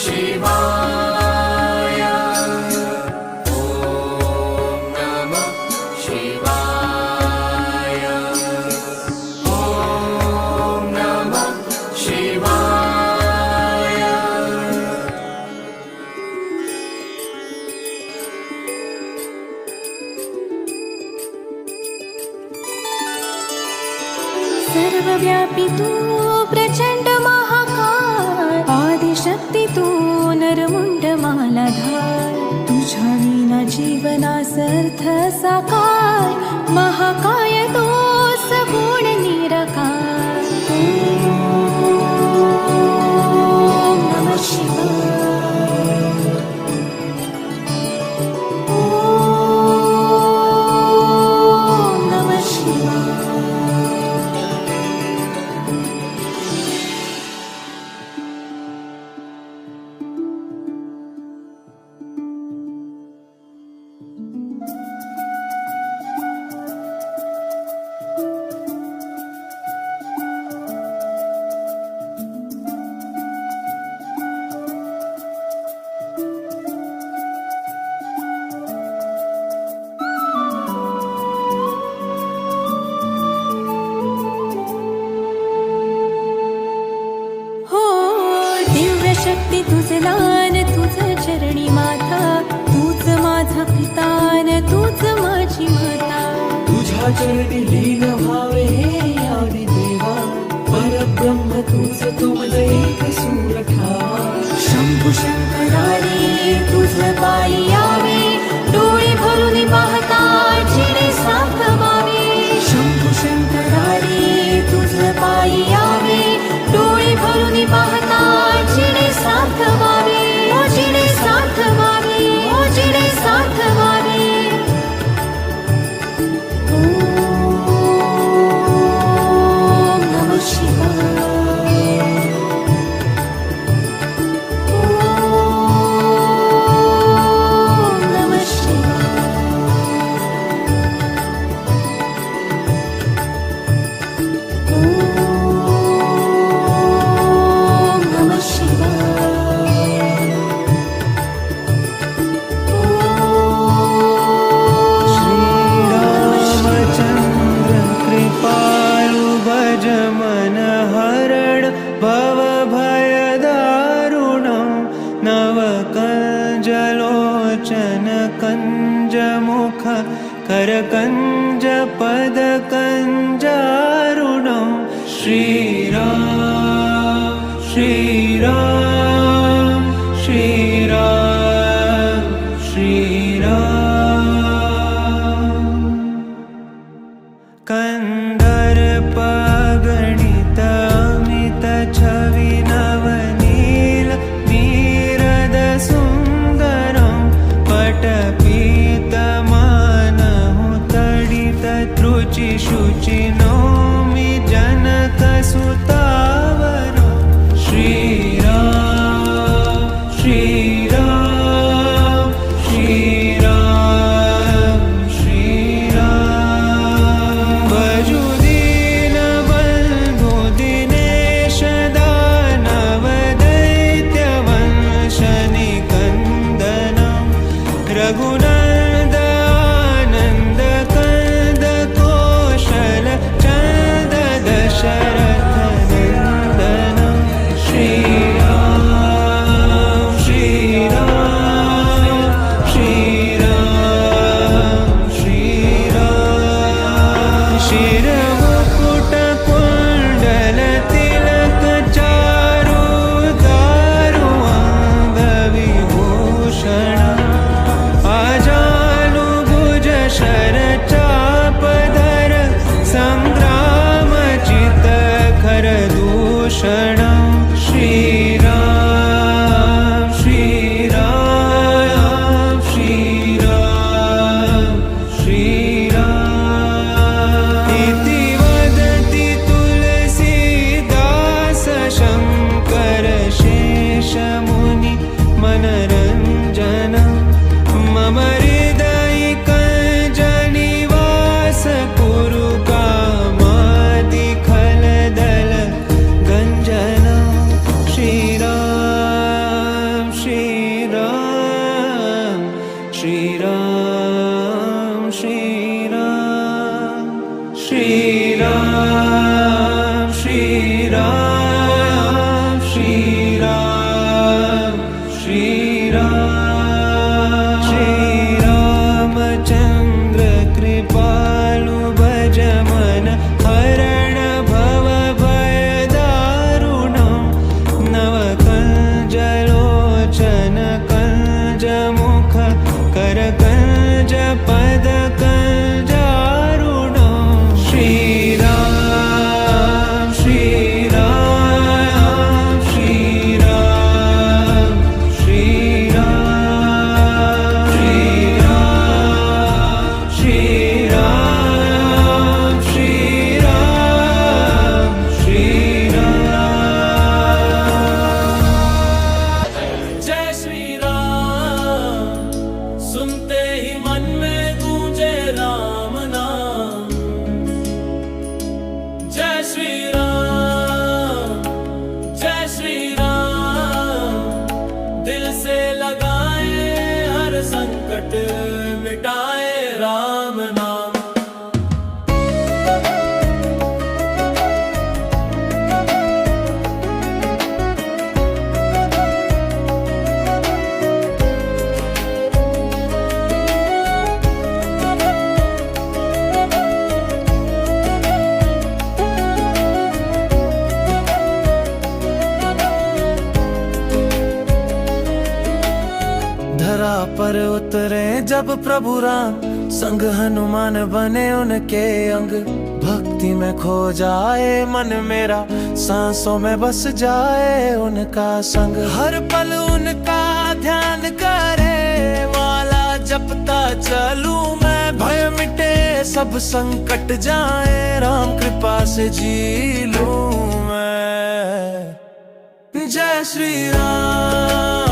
शिवाय ॐ नमः शिवाय ॐ नमः शिवाय सर्वव्यापी तू प्रचंड महाकाय आदिशक्ती तू नरमुंड मालाधार तुझ्या विना जीवनास अर्थ साकार महाकाय तो सगुण निराकार ओम नमः शिवाय ओम नमः शिवाय शक्ती तुझ लान तुझ चरणी माता तूच माझा पितान तूच माझी माता तुझ्या चरणी लीन व्हावे हे आदि देवा परब्रह्म तूच तुझ एक सूर ठावा शंभू शंकरारी तुझ पायी यावे डोळे भरून पाहता जिणे सार्थवावे शंभू शंकरारी तुझ पायी यावे डोळे भरून पाहता जिणे सार्थवावे ओ जिणे सार्थवावे ओ जिणे सार्थवावे ओम नमः शिवाय ओम नमः श्रीरामचंद्र कृपालु भज मन हरण भव भय दारुणं नवकंजलोचन कंज मुख करकंज पद कंजारुणं श्रीराम श्रीराम श्रीराम श्रीराम कंदर्प गणित अमित छवि नवनील नीरद सुंदरं पटपीत मानहु तडित त्रुचि शुचि नौमि जनक सुतावरं श्रीराम श्रीराम श्रीराम श्रीराम भजु दीन बंधु दिनेश दानव दैत्य वंश निकंदनं रघुनंद आनंद कंद कौशल चंद दशरथ नंदनं श्रीराम श्रीराम श्रीराम श्रीराम शिरमुकुट कुंडल तिलक चारु दारु अंग विभूषण आजानु भुज शर चापधर संग्राम चित खर दूषण श्रीराम श्रीराम श्रीराम श्रीराम इति वदति तुलसीदास शंकर शेष मुनि मनरंजन मम हृदय कंज निवास कुरु कामादि खलदल गंजन श्रीराम संकट मिटाए राम नाम। धरा पर उतरे जब प्रभु राम, संग हनुमान बने उनके अंग। भक्ति में खो जाए मन मेरा, सांसों में बस जाए उनका संग। हर पल उनका ध्यान करे, माला जपता चलूं मैं। भय मिटे सब संकट जाए, राम कृपा से जी लूं मैं। जय श्री राम।